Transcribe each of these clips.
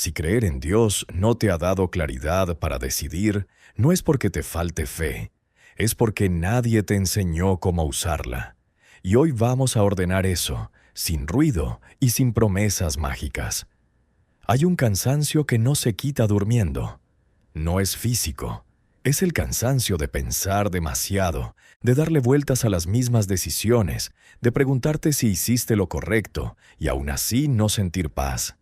Si creer en Dios no te ha dado claridad para decidir, no es porque te falte fe, es porque nadie te enseñó cómo usarla. Y hoy vamos a ordenar eso, sin ruido y sin promesas mágicas. Hay un cansancio que no se quita durmiendo. No es físico. Es el cansancio de pensar demasiado, de darle vueltas a las mismas decisiones, de preguntarte si hiciste lo correcto y aún así no sentir paz.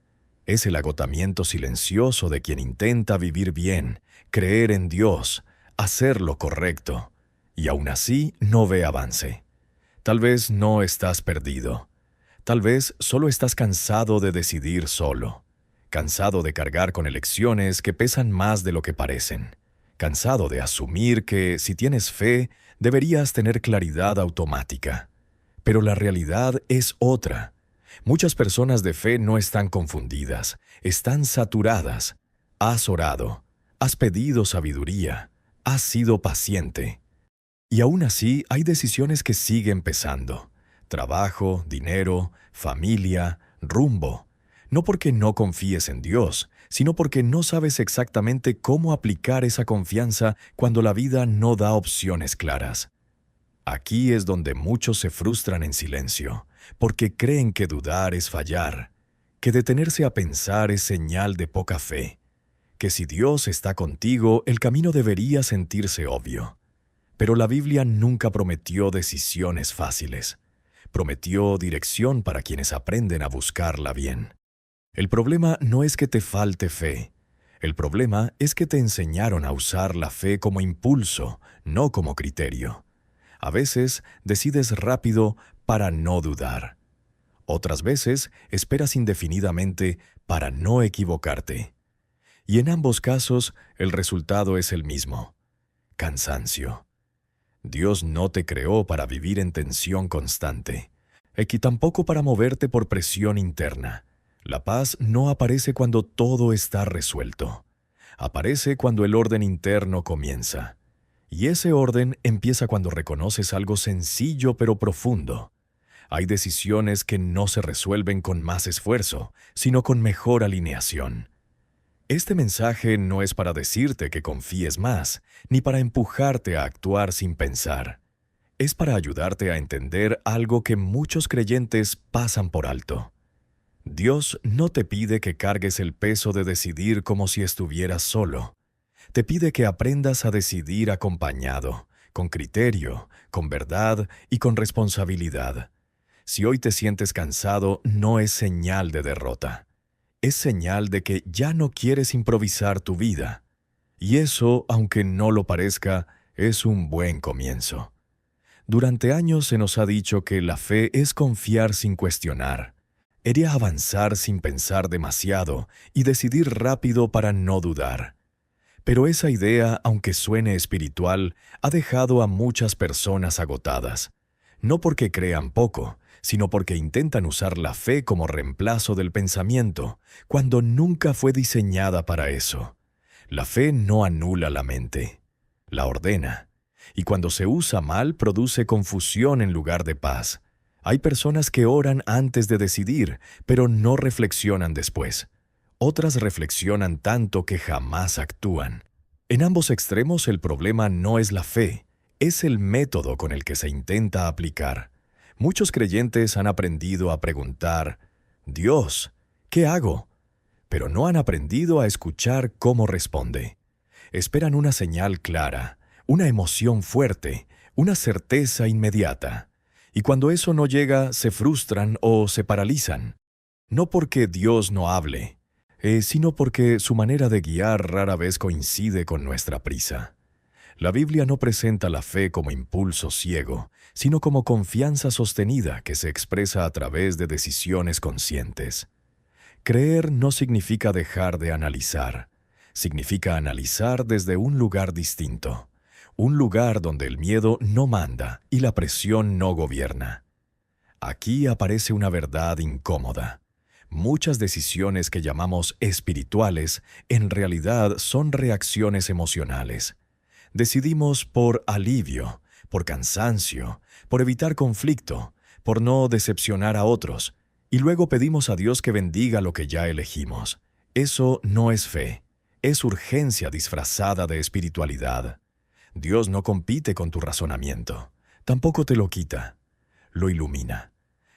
Es el agotamiento silencioso de quien intenta vivir bien, creer en Dios, hacer lo correcto, y aún así no ve avance. Tal vez no estás perdido. Tal vez solo estás cansado de decidir solo. Cansado de cargar con elecciones que pesan más de lo que parecen. Cansado de asumir que, si tienes fe, deberías tener claridad automática. Pero la realidad es otra. Muchas personas de fe no están confundidas, están saturadas. Has orado, has pedido sabiduría, has sido paciente. Y aún así hay decisiones que siguen pesando. Trabajo, dinero, familia, rumbo. No porque no confíes en Dios, sino porque no sabes exactamente cómo aplicar esa confianza cuando la vida no da opciones claras. Aquí es donde muchos se frustran en silencio, porque creen que dudar es fallar, que detenerse a pensar es señal de poca fe, que si Dios está contigo, el camino debería sentirse obvio. Pero la Biblia nunca prometió decisiones fáciles. Prometió dirección para quienes aprenden a buscarla bien. El problema no es que te falte fe. El problema es que te enseñaron a usar la fe como impulso, no como criterio. A veces decides rápido para no dudar. Otras veces esperas indefinidamente para no equivocarte. Y en ambos casos el resultado es el mismo: cansancio. Dios no te creó para vivir en tensión constante, y tampoco para moverte por presión interna. La paz no aparece cuando todo está resuelto. Aparece cuando el orden interno comienza. Y ese orden empieza cuando reconoces algo sencillo pero profundo. Hay decisiones que no se resuelven con más esfuerzo, sino con mejor alineación. Este mensaje no es para decirte que confíes más, ni para empujarte a actuar sin pensar. Es para ayudarte a entender algo que muchos creyentes pasan por alto. Dios no te pide que cargues el peso de decidir como si estuvieras solo. Te pide que aprendas a decidir acompañado, con criterio, con verdad y con responsabilidad. Si hoy te sientes cansado, no es señal de derrota. Es señal de que ya no quieres improvisar tu vida. Y eso, aunque no lo parezca, es un buen comienzo. Durante años se nos ha dicho que la fe es confiar sin cuestionar. Era avanzar sin pensar demasiado y decidir rápido para no dudar. Pero esa idea, aunque suene espiritual, ha dejado a muchas personas agotadas. No porque crean poco, sino porque intentan usar la fe como reemplazo del pensamiento, cuando nunca fue diseñada para eso. La fe no anula la mente, la ordena. Y cuando se usa mal, produce confusión en lugar de paz. Hay personas que oran antes de decidir, pero no reflexionan después. Otras reflexionan tanto que jamás actúan. En ambos extremos el problema no es la fe, es el método con el que se intenta aplicar. Muchos creyentes han aprendido a preguntar: «Dios, ¿qué hago?», pero no han aprendido a escuchar cómo responde. Esperan una señal clara, una emoción fuerte, una certeza inmediata. Y cuando eso no llega, se frustran o se paralizan. No porque Dios no hable, sino porque su manera de guiar rara vez coincide con nuestra prisa. La Biblia no presenta la fe como impulso ciego, sino como confianza sostenida que se expresa a través de decisiones conscientes. Creer no significa dejar de analizar, significa analizar desde un lugar distinto. Un lugar donde el miedo no manda y la presión no gobierna. Aquí aparece una verdad incómoda. Muchas decisiones que llamamos espirituales en realidad son reacciones emocionales. Decidimos por alivio, por cansancio, por evitar conflicto, por no decepcionar a otros, y luego pedimos a Dios que bendiga lo que ya elegimos. Eso no es fe, es urgencia disfrazada de espiritualidad. Dios no compite con tu razonamiento, tampoco te lo quita, lo ilumina.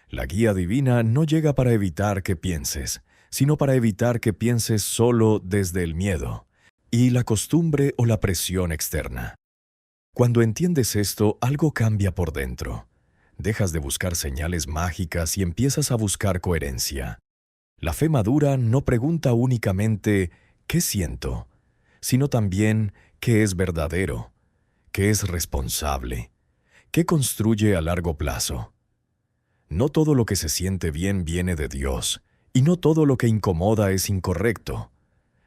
La guía divina no llega para evitar que pienses, sino para evitar que pienses solo desde el miedo y la costumbre o la presión externa. Cuando entiendes esto, algo cambia por dentro. Dejas de buscar señales mágicas y empiezas a buscar coherencia. La fe madura no pregunta únicamente ¿qué siento?, sino también ¿qué es verdadero?, ¿qué es responsable?, ¿qué construye a largo plazo? No todo lo que se siente bien viene de Dios, y no todo lo que incomoda es incorrecto.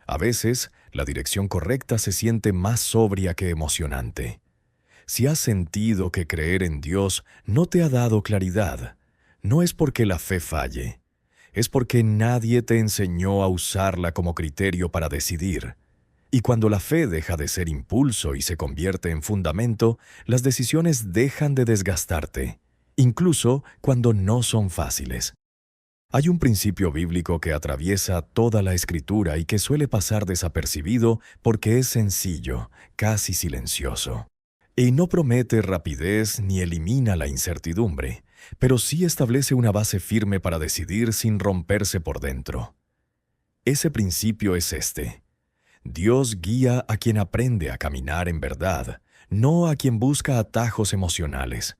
A veces, la dirección correcta se siente más sobria que emocionante. Si has sentido que creer en Dios no te ha dado claridad, no es porque la fe falle, es porque nadie te enseñó a usarla como criterio para decidir. Y cuando la fe deja de ser impulso y se convierte en fundamento, las decisiones dejan de desgastarte, incluso cuando no son fáciles. Hay un principio bíblico que atraviesa toda la Escritura y que suele pasar desapercibido porque es sencillo, casi silencioso. Y no promete rapidez ni elimina la incertidumbre, pero sí establece una base firme para decidir sin romperse por dentro. Ese principio es este: Dios guía a quien aprende a caminar en verdad, no a quien busca atajos emocionales.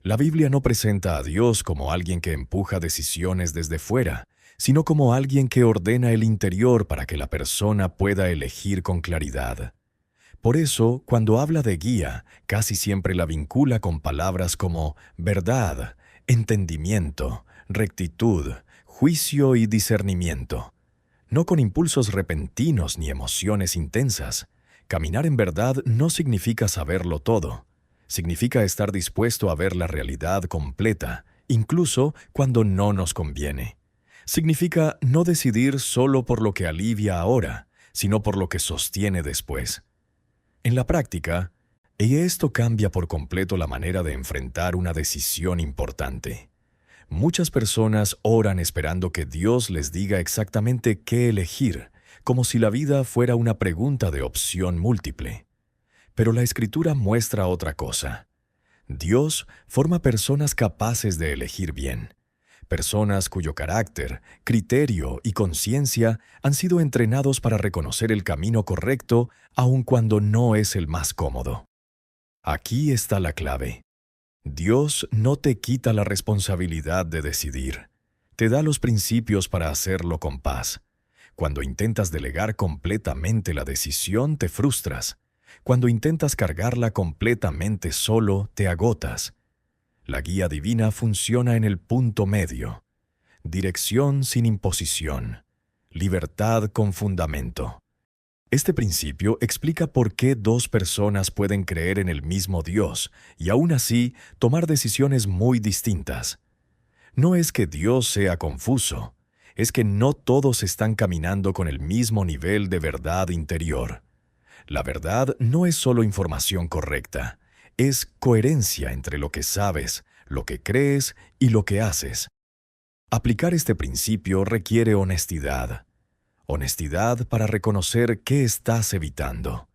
La Biblia no presenta a Dios como alguien que empuja decisiones desde fuera, sino como alguien que ordena el interior para que la persona pueda elegir con claridad. Por eso, cuando habla de guía, casi siempre la vincula con palabras como verdad, entendimiento, rectitud, juicio y discernimiento. No con impulsos repentinos ni emociones intensas. Caminar en verdad no significa saberlo todo. Significa estar dispuesto a ver la realidad completa, incluso cuando no nos conviene. Significa no decidir solo por lo que alivia ahora, sino por lo que sostiene después. En la práctica, esto cambia por completo la manera de enfrentar una decisión importante. Muchas personas oran esperando que Dios les diga exactamente qué elegir, como si la vida fuera una pregunta de opción múltiple. Pero la Escritura muestra otra cosa. Dios forma personas capaces de elegir bien. Personas cuyo carácter, criterio y conciencia han sido entrenados para reconocer el camino correcto, aun cuando no es el más cómodo. Aquí está la clave. Dios no te quita la responsabilidad de decidir. Te da los principios para hacerlo con paz. Cuando intentas delegar completamente la decisión, te frustras. Cuando intentas cargarla completamente solo, te agotas. La guía divina funciona en el punto medio. Dirección sin imposición. Libertad con fundamento. Este principio explica por qué dos personas pueden creer en el mismo Dios y aún así tomar decisiones muy distintas. No es que Dios sea confuso, es que no todos están caminando con el mismo nivel de verdad interior. La verdad no es solo información correcta, es coherencia entre lo que sabes, lo que crees y lo que haces. Aplicar este principio requiere honestidad. Honestidad para reconocer qué estás evitando.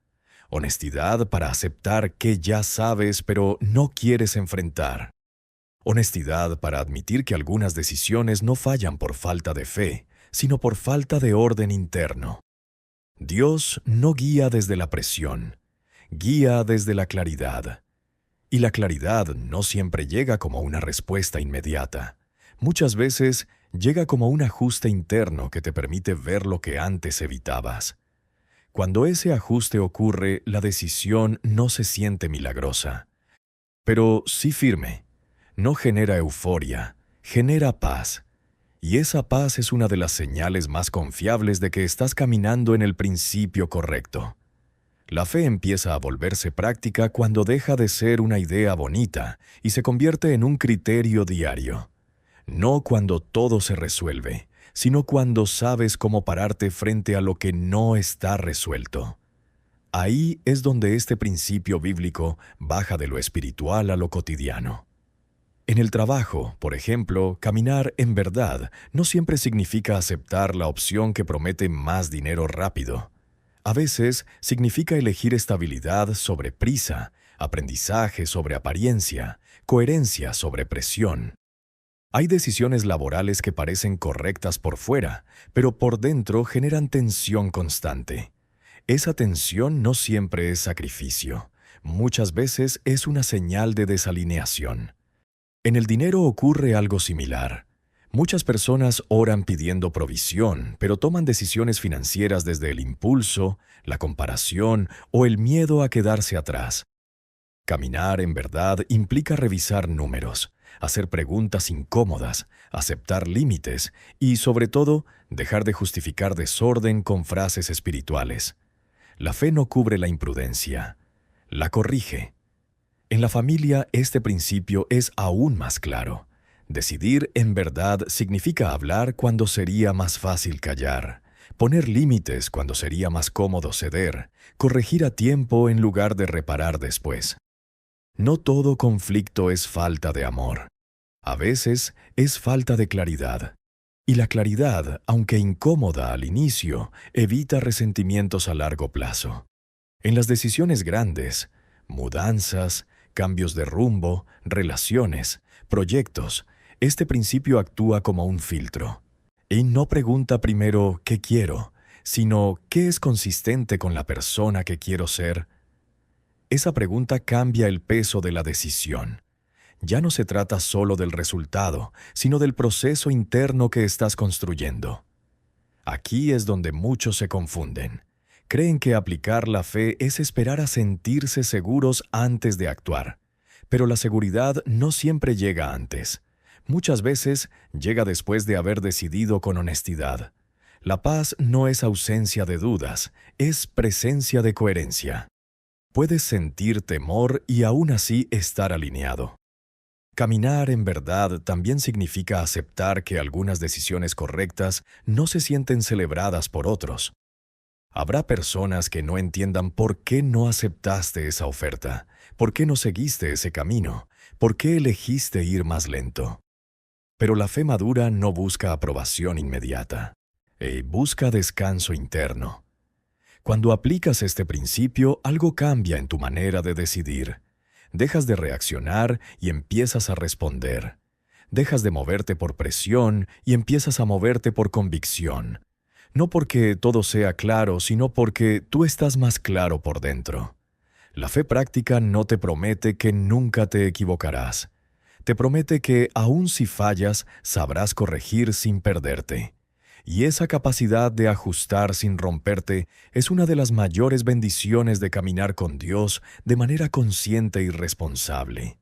Honestidad para aceptar que ya sabes pero no quieres enfrentar. Honestidad para admitir que algunas decisiones no fallan por falta de fe, sino por falta de orden interno. Dios no guía desde la presión, guía desde la claridad. Y la claridad no siempre llega como una respuesta inmediata. Muchas veces llega como un ajuste interno que te permite ver lo que antes evitabas. Cuando ese ajuste ocurre, la decisión no se siente milagrosa, pero sí firme. No genera euforia, genera paz. Y esa paz es una de las señales más confiables de que estás caminando en el principio correcto. La fe empieza a volverse práctica cuando deja de ser una idea bonita y se convierte en un criterio diario. No cuando todo se resuelve, sino cuando sabes cómo pararte frente a lo que no está resuelto. Ahí es donde este principio bíblico baja de lo espiritual a lo cotidiano. En el trabajo, por ejemplo, caminar en verdad no siempre significa aceptar la opción que promete más dinero rápido. A veces significa elegir estabilidad sobre prisa, aprendizaje sobre apariencia, coherencia sobre presión. Hay decisiones laborales que parecen correctas por fuera, pero por dentro generan tensión constante. Esa tensión no siempre es sacrificio. Muchas veces es una señal de desalineación. En el dinero ocurre algo similar. Muchas personas oran pidiendo provisión, pero toman decisiones financieras desde el impulso, la comparación o el miedo a quedarse atrás. Caminar en verdad implica revisar números, hacer preguntas incómodas, aceptar límites y, sobre todo, dejar de justificar desorden con frases espirituales. La fe no cubre la imprudencia, la corrige. En la familia, este principio es aún más claro. Decidir en verdad significa hablar cuando sería más fácil callar, poner límites cuando sería más cómodo ceder, corregir a tiempo en lugar de reparar después. No todo conflicto es falta de amor. A veces es falta de claridad. Y la claridad, aunque incómoda al inicio, evita resentimientos a largo plazo. En las decisiones grandes, mudanzas, cambios de rumbo, relaciones, proyectos, este principio actúa como un filtro. Y no pregunta primero ¿qué quiero?, sino ¿qué es consistente con la persona que quiero ser? Esa pregunta cambia el peso de la decisión. Ya no se trata solo del resultado, sino del proceso interno que estás construyendo. Aquí es donde muchos se confunden. Creen que aplicar la fe es esperar a sentirse seguros antes de actuar. Pero la seguridad no siempre llega antes. Muchas veces llega después de haber decidido con honestidad. La paz no es ausencia de dudas, es presencia de coherencia. Puedes sentir temor y aún así estar alineado. Caminar en verdad también significa aceptar que algunas decisiones correctas no se sienten celebradas por otros. Habrá personas que no entiendan por qué no aceptaste esa oferta, por qué no seguiste ese camino, por qué elegiste ir más lento. Pero la fe madura no busca aprobación inmediata, busca descanso interno. Cuando aplicas este principio, algo cambia en tu manera de decidir. Dejas de reaccionar y empiezas a responder. Dejas de moverte por presión y empiezas a moverte por convicción. No porque todo sea claro, sino porque tú estás más claro por dentro. La fe práctica no te promete que nunca te equivocarás. Te promete que, aun si fallas, sabrás corregir sin perderte. Y esa capacidad de ajustar sin romperte es una de las mayores bendiciones de caminar con Dios de manera consciente y responsable.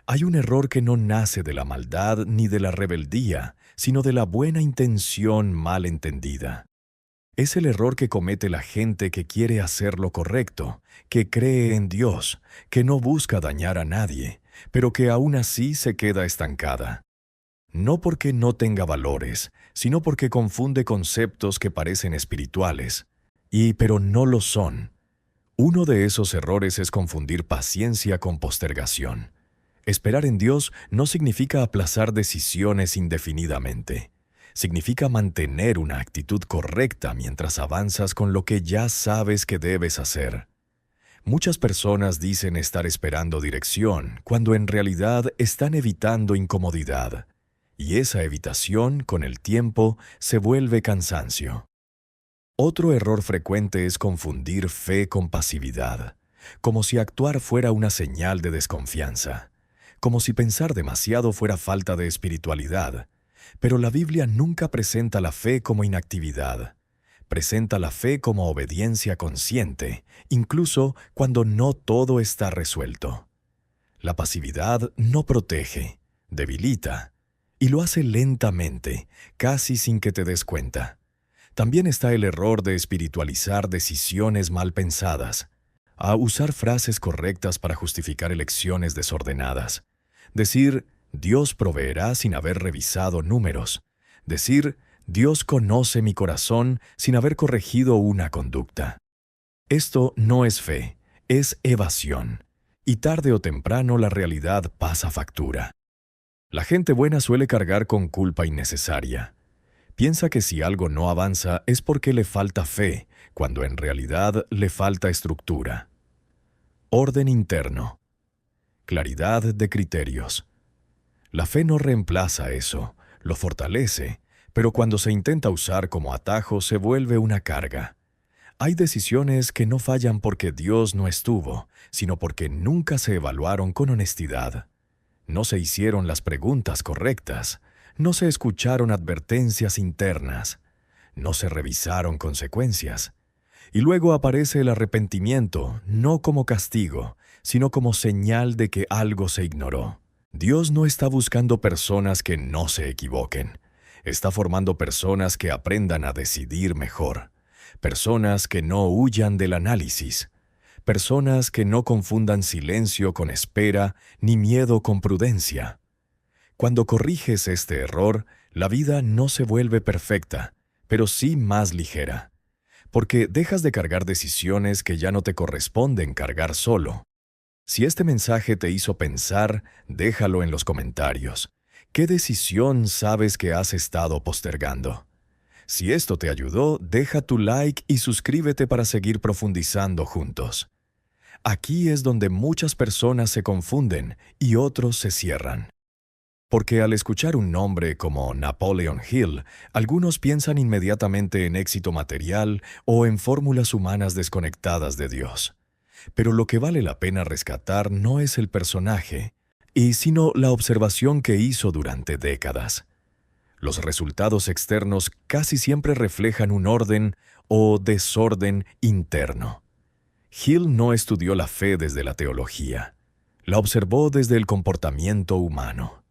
Hay un error que no nace de la maldad ni de la rebeldía, sino de la buena intención mal entendida. Es el error que comete la gente que quiere hacer lo correcto, que cree en Dios, que no busca dañar a nadie, pero que aún así se queda estancada. No porque no tenga valores, sino porque confunde conceptos que parecen espirituales, pero no lo son. Uno de esos errores es confundir paciencia con postergación. Esperar en Dios no significa aplazar decisiones indefinidamente. Significa mantener una actitud correcta mientras avanzas con lo que ya sabes que debes hacer. Muchas personas dicen estar esperando dirección, cuando en realidad están evitando incomodidad. Y esa evitación, con el tiempo, se vuelve cansancio. Otro error frecuente es confundir fe con pasividad, como si actuar fuera una señal de desconfianza, como si pensar demasiado fuera falta de espiritualidad. Pero la Biblia nunca presenta la fe como inactividad. Presenta la fe como obediencia consciente, incluso cuando no todo está resuelto. La pasividad no protege, debilita, y lo hace lentamente, casi sin que te des cuenta. También está el error de espiritualizar decisiones mal pensadas, a usar frases correctas para justificar elecciones desordenadas. Decir, Dios proveerá sin haber revisado números. Decir, Dios conoce mi corazón sin haber corregido una conducta. Esto no es fe, es evasión. Y tarde o temprano la realidad pasa factura. La gente buena suele cargar con culpa innecesaria. Piensa que si algo no avanza es porque le falta fe, cuando en realidad le falta estructura. Orden interno. Claridad de criterios. La fe no reemplaza eso, lo fortalece, pero cuando se intenta usar como atajo se vuelve una carga. Hay decisiones que no fallan porque Dios no estuvo, sino porque nunca se evaluaron con honestidad. No se hicieron las preguntas correctas, no se escucharon advertencias internas, no se revisaron consecuencias. Y luego aparece el arrepentimiento, no como castigo, sino como señal de que algo se ignoró. Dios no está buscando personas que no se equivoquen. Está formando personas que aprendan a decidir mejor. Personas que no huyan del análisis. Personas que no confundan silencio con espera ni miedo con prudencia. Cuando corriges este error, la vida no se vuelve perfecta, pero sí más ligera. Porque dejas de cargar decisiones que ya no te corresponden cargar solo. Si este mensaje te hizo pensar, déjalo en los comentarios. ¿Qué decisión sabes que has estado postergando? Si esto te ayudó, deja tu like y suscríbete para seguir profundizando juntos. Aquí es donde muchas personas se confunden y otros se cierran. Porque al escuchar un nombre como Napoleon Hill, algunos piensan inmediatamente en éxito material o en fórmulas humanas desconectadas de Dios. Pero lo que vale la pena rescatar no es el personaje, sino la observación que hizo durante décadas. Los resultados externos casi siempre reflejan un orden o desorden interno. Hill no estudió la fe desde la teología, la observó desde el comportamiento humano.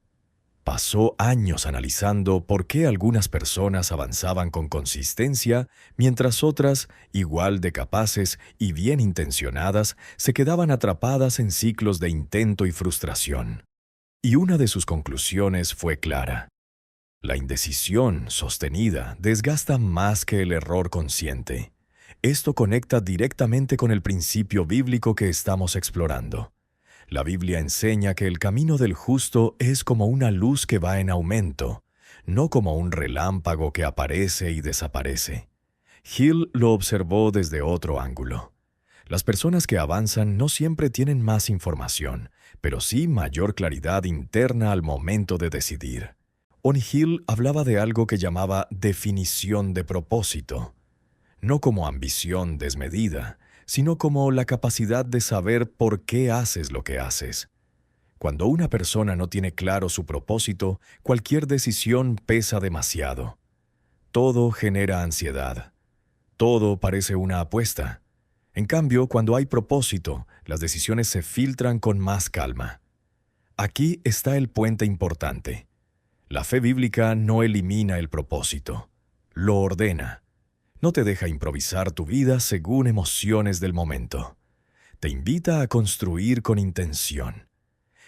Pasó años analizando por qué algunas personas avanzaban con consistencia, mientras otras, igual de capaces y bien intencionadas, se quedaban atrapadas en ciclos de intento y frustración. Y una de sus conclusiones fue clara. La indecisión sostenida desgasta más que el error consciente. Esto conecta directamente con el principio bíblico que estamos explorando. La Biblia enseña que el camino del justo es como una luz que va en aumento, no como un relámpago que aparece y desaparece. Hill lo observó desde otro ángulo. Las personas que avanzan no siempre tienen más información, pero sí mayor claridad interna al momento de decidir. Hill hablaba de algo que llamaba definición de propósito, no como ambición desmedida, sino como la capacidad de saber por qué haces lo que haces. Cuando una persona no tiene claro su propósito, cualquier decisión pesa demasiado. Todo genera ansiedad. Todo parece una apuesta. En cambio, cuando hay propósito, las decisiones se filtran con más calma. Aquí está el puente importante. La fe bíblica no elimina el propósito, lo ordena. No te deja improvisar tu vida según emociones del momento. Te invita a construir con intención.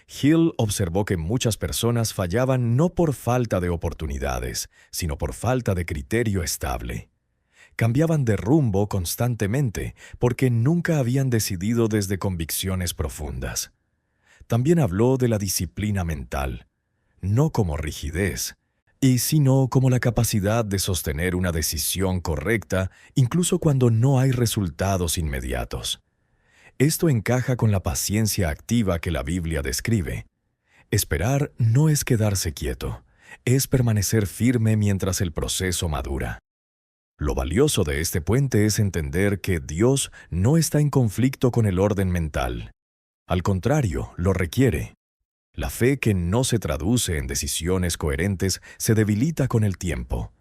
Hill observó que muchas personas fallaban no por falta de oportunidades, sino por falta de criterio estable. Cambiaban de rumbo constantemente porque nunca habían decidido desde convicciones profundas. También habló de la disciplina mental, no como rigidez, sino como la capacidad de sostener una decisión correcta incluso cuando no hay resultados inmediatos. Esto encaja con la paciencia activa que la Biblia describe. Esperar no es quedarse quieto, es permanecer firme mientras el proceso madura. Lo valioso de este puente es entender que Dios no está en conflicto con el orden mental. Al contrario, lo requiere. La fe que no se traduce en decisiones coherentes se debilita con el tiempo,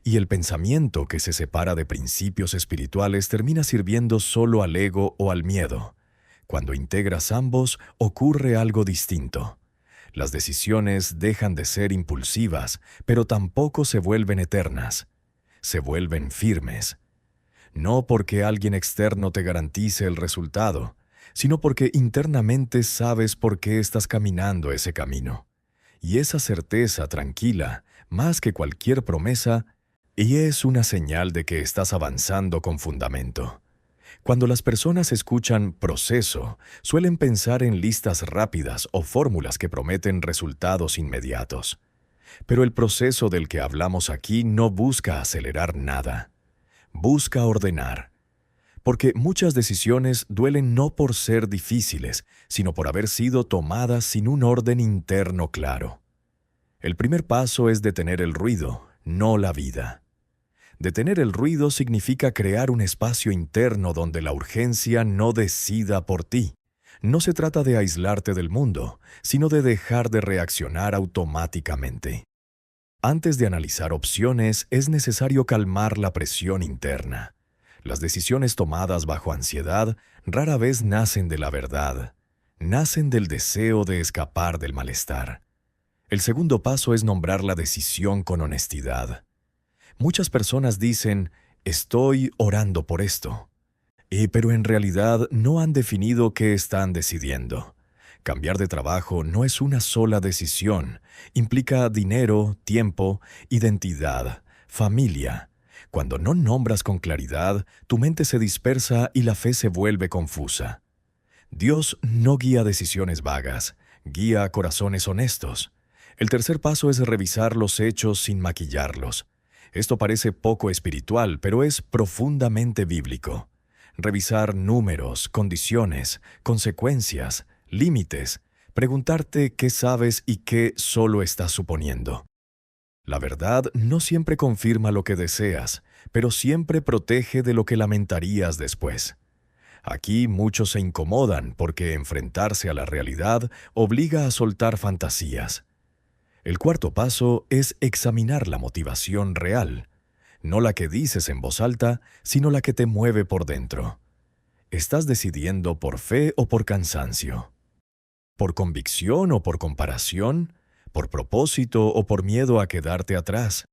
y el pensamiento que se separa de principios espirituales termina sirviendo solo al ego o al miedo. Cuando integras ambos, ocurre algo distinto. Las decisiones dejan de ser impulsivas, pero tampoco se vuelven eternas. Se vuelven firmes. No porque alguien externo te garantice el resultado, sino porque internamente sabes por qué estás caminando ese camino. Y esa certeza tranquila, más que cualquier promesa, es una señal de que estás avanzando con fundamento. Cuando las personas escuchan proceso, suelen pensar en listas rápidas o fórmulas que prometen resultados inmediatos. Pero el proceso del que hablamos aquí no busca acelerar nada. Busca ordenar. Porque muchas decisiones duelen no por ser difíciles, sino por haber sido tomadas sin un orden interno claro. El primer paso es detener el ruido, no la vida. Detener el ruido significa crear un espacio interno donde la urgencia no decida por ti. No se trata de aislarte del mundo, sino de dejar de reaccionar automáticamente. Antes de analizar opciones, es necesario calmar la presión interna. Las decisiones tomadas bajo ansiedad rara vez nacen de la verdad. Nacen del deseo de escapar del malestar. El segundo paso es nombrar la decisión con honestidad. Muchas personas dicen, estoy orando por esto. Pero en realidad no han definido qué están decidiendo. Cambiar de trabajo no es una sola decisión. Implica dinero, tiempo, identidad, familia. Cuando no nombras con claridad, tu mente se dispersa y la fe se vuelve confusa. Dios no guía decisiones vagas, guía corazones honestos. El tercer paso es revisar los hechos sin maquillarlos. Esto parece poco espiritual, pero es profundamente bíblico. Revisar números, condiciones, consecuencias, límites, preguntarte qué sabes y qué solo estás suponiendo. La verdad no siempre confirma lo que deseas, pero siempre protege de lo que lamentarías después. Aquí muchos se incomodan porque enfrentarse a la realidad obliga a soltar fantasías. El cuarto paso es examinar la motivación real, no la que dices en voz alta, sino la que te mueve por dentro. ¿Estás decidiendo por fe o por cansancio? ¿Por convicción o por comparación? ¿Por propósito o por miedo a quedarte atrás?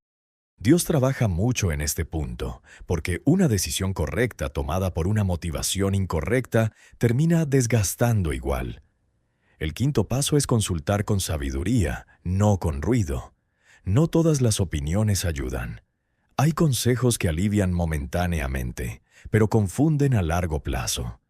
Dios trabaja mucho en este punto, porque una decisión correcta tomada por una motivación incorrecta termina desgastando igual. El quinto paso es consultar con sabiduría, no con ruido. No todas las opiniones ayudan. Hay consejos que alivian momentáneamente, pero confunden a largo plazo.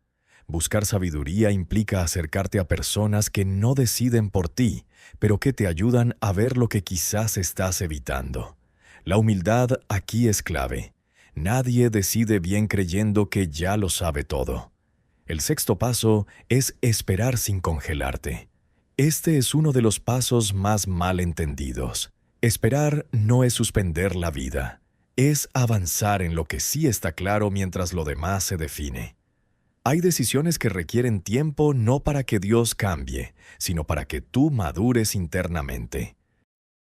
Buscar sabiduría implica acercarte a personas que no deciden por ti, pero que te ayudan a ver lo que quizás estás evitando. La humildad aquí es clave. Nadie decide bien creyendo que ya lo sabe todo. El sexto paso es esperar sin congelarte. Este es uno de los pasos más mal entendidos. Esperar no es suspender la vida. Es avanzar en lo que sí está claro mientras lo demás se define. Hay decisiones que requieren tiempo no para que Dios cambie, sino para que tú madures internamente.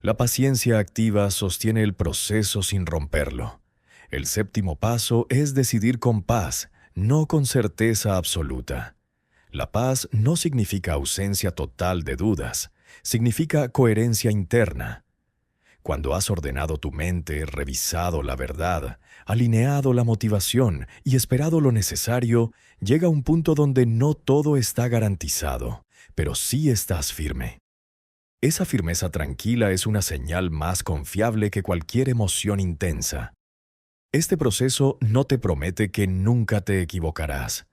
La paciencia activa sostiene el proceso sin romperlo. El séptimo paso es decidir con paz, no con certeza absoluta. La paz no significa ausencia total de dudas, significa coherencia interna. Cuando has ordenado tu mente, revisado la verdad, alineado la motivación y esperado lo necesario, llega un punto donde no todo está garantizado, pero sí estás firme. Esa firmeza tranquila es una señal más confiable que cualquier emoción intensa. Este proceso no te promete que nunca te equivocarás.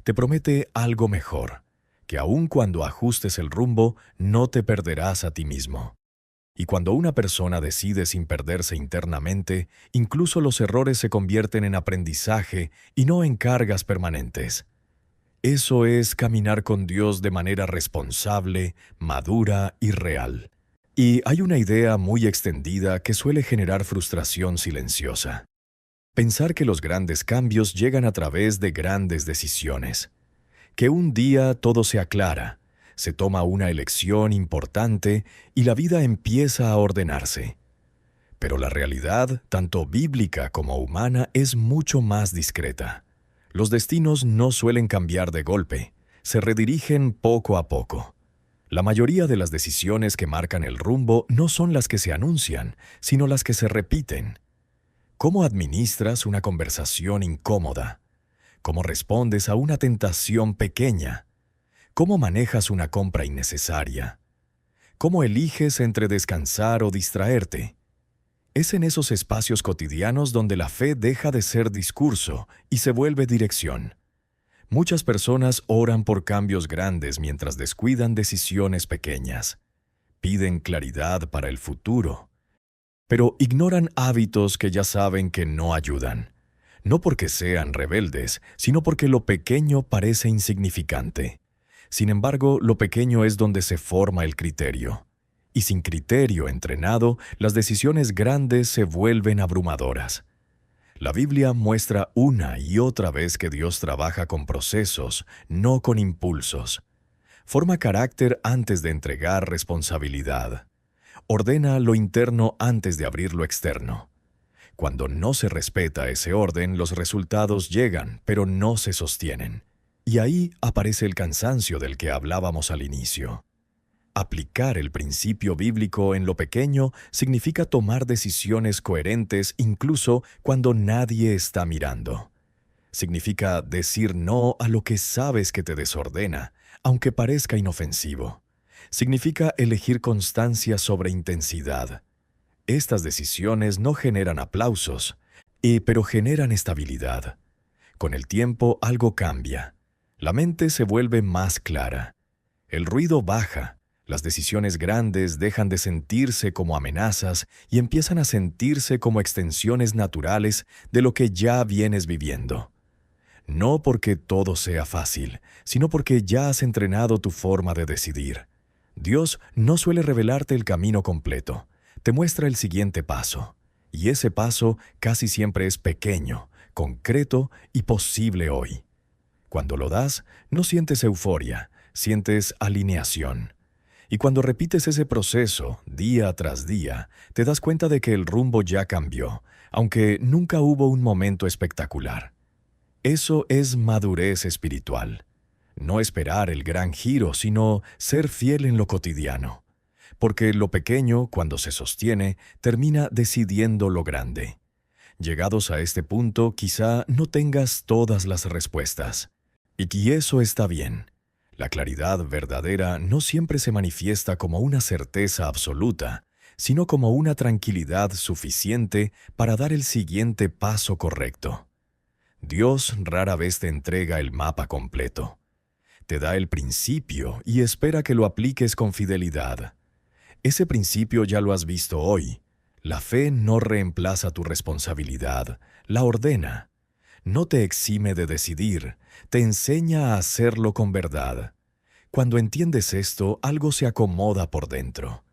Te promete algo mejor, que aun cuando ajustes el rumbo, no te perderás a ti mismo. Y cuando una persona decide sin perderse internamente, incluso los errores se convierten en aprendizaje y no en cargas permanentes. Eso es caminar con Dios de manera responsable, madura y real. Y hay una idea muy extendida que suele generar frustración silenciosa. Pensar que los grandes cambios llegan a través de grandes decisiones. Que un día todo se aclara, se toma una elección importante y la vida empieza a ordenarse. Pero la realidad, tanto bíblica como humana, es mucho más discreta. Los destinos no suelen cambiar de golpe, se redirigen poco a poco. La mayoría de las decisiones que marcan el rumbo no son las que se anuncian, sino las que se repiten. ¿Cómo administras una conversación incómoda? ¿Cómo respondes a una tentación pequeña? ¿Cómo manejas una compra innecesaria? ¿Cómo eliges entre descansar o distraerte? Es en esos espacios cotidianos donde la fe deja de ser discurso y se vuelve dirección. Muchas personas oran por cambios grandes mientras descuidan decisiones pequeñas. Piden claridad para el futuro, pero ignoran hábitos que ya saben que no ayudan. No porque sean rebeldes, sino porque lo pequeño parece insignificante. Sin embargo, lo pequeño es donde se forma el criterio. Y sin criterio entrenado, las decisiones grandes se vuelven abrumadoras. La Biblia muestra una y otra vez que Dios trabaja con procesos, no con impulsos. Forma carácter antes de entregar responsabilidad. Ordena lo interno antes de abrir lo externo. Cuando no se respeta ese orden, los resultados llegan, pero no se sostienen. Y ahí aparece el cansancio del que hablábamos al inicio. Aplicar el principio bíblico en lo pequeño significa tomar decisiones coherentes incluso cuando nadie está mirando. Significa decir no a lo que sabes que te desordena, aunque parezca inofensivo. Significa elegir constancia sobre intensidad. Estas decisiones no generan aplausos, pero generan estabilidad. Con el tiempo algo cambia. La mente se vuelve más clara. El ruido baja. Las decisiones grandes dejan de sentirse como amenazas y empiezan a sentirse como extensiones naturales de lo que ya vienes viviendo. No porque todo sea fácil, sino porque ya has entrenado tu forma de decidir. Dios no suele revelarte el camino completo. Te muestra el siguiente paso, y ese paso casi siempre es pequeño, concreto y posible hoy. Cuando lo das, no sientes euforia, sientes alineación. Y cuando repites ese proceso, día tras día, te das cuenta de que el rumbo ya cambió, aunque nunca hubo un momento espectacular. Eso es madurez espiritual. No esperar el gran giro, sino ser fiel en lo cotidiano. Porque lo pequeño, cuando se sostiene, termina decidiendo lo grande. Llegados a este punto, quizá no tengas todas las respuestas. Y eso está bien. La claridad verdadera no siempre se manifiesta como una certeza absoluta, sino como una tranquilidad suficiente para dar el siguiente paso correcto. Dios rara vez te entrega el mapa completo. Te da el principio y espera que lo apliques con fidelidad. Ese principio ya lo has visto hoy. La fe no reemplaza tu responsabilidad, la ordena. No te exime de decidir, te enseña a hacerlo con verdad. Cuando entiendes esto, algo se acomoda por dentro.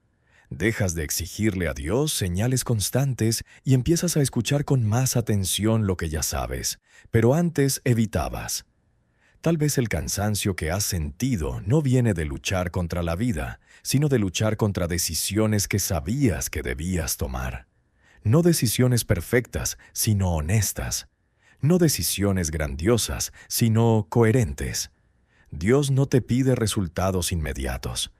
Dejas de exigirle a Dios señales constantes y empiezas a escuchar con más atención lo que ya sabes, pero antes evitabas. Tal vez el cansancio que has sentido no viene de luchar contra la vida, sino de luchar contra decisiones que sabías que debías tomar. No decisiones perfectas, sino honestas. No decisiones grandiosas, sino coherentes. Dios no te pide resultados inmediatos.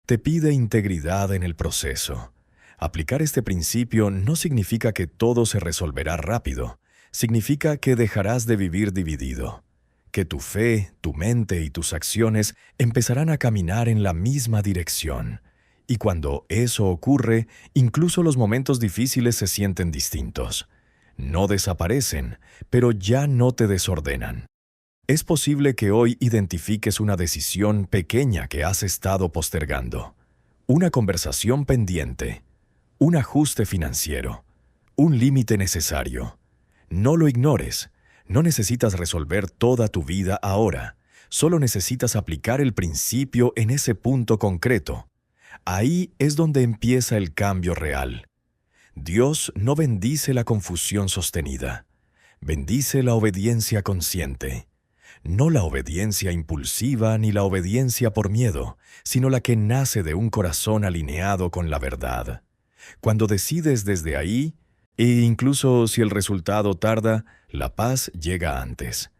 Te pide integridad en el proceso. Aplicar este principio no significa que todo se resolverá rápido. Significa que dejarás de vivir dividido. Que tu fe, tu mente y tus acciones empezarán a caminar en la misma dirección. Y cuando eso ocurre, incluso los momentos difíciles se sienten distintos. No desaparecen, pero ya no te desordenan. Es posible que hoy identifiques una decisión pequeña que has estado postergando. Una conversación pendiente. Un ajuste financiero. Un límite necesario. No lo ignores. No necesitas resolver toda tu vida ahora. Solo necesitas aplicar el principio en ese punto concreto. Ahí es donde empieza el cambio real. Dios no bendice la confusión sostenida. Bendice la obediencia consciente. No la obediencia impulsiva ni la obediencia por miedo, sino la que nace de un corazón alineado con la verdad. Cuando decides desde ahí, e incluso si el resultado tarda, la paz llega antes.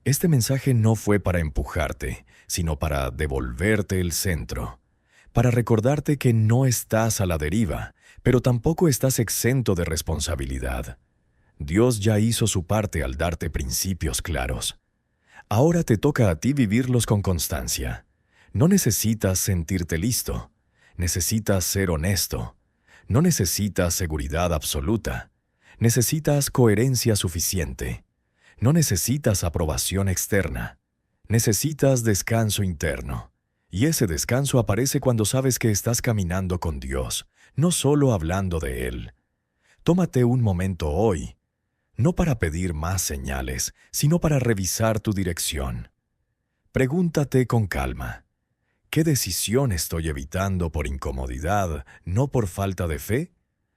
Este mensaje no fue para empujarte, sino para devolverte el centro, para recordarte que no estás a la deriva, pero tampoco estás exento de responsabilidad. Dios ya hizo su parte al darte principios claros. Ahora te toca a ti vivirlos con constancia. No necesitas sentirte listo, necesitas ser honesto. No necesitas seguridad absoluta. Necesitas coherencia suficiente. No necesitas aprobación externa. Necesitas descanso interno. Y ese descanso aparece cuando sabes que estás caminando con Dios, no solo hablando de Él. Tómate un momento hoy, no para pedir más señales, sino para revisar tu dirección. Pregúntate con calma, ¿qué decisión estoy evitando por incomodidad, no por falta de fe?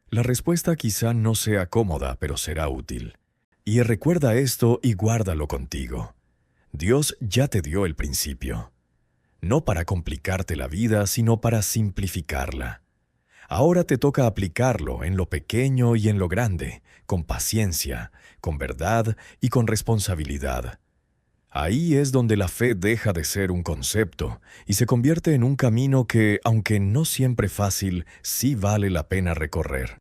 La respuesta quizá no sea cómoda, pero será útil. Y recuerda esto y guárdalo contigo. Dios ya te dio el principio. No para complicarte la vida, sino para simplificarla. Ahora te toca aplicarlo en lo pequeño y en lo grande, con paciencia, con verdad y con responsabilidad. Ahí es donde la fe deja de ser un concepto y se convierte en un camino que, aunque no siempre fácil, sí vale la pena recorrer.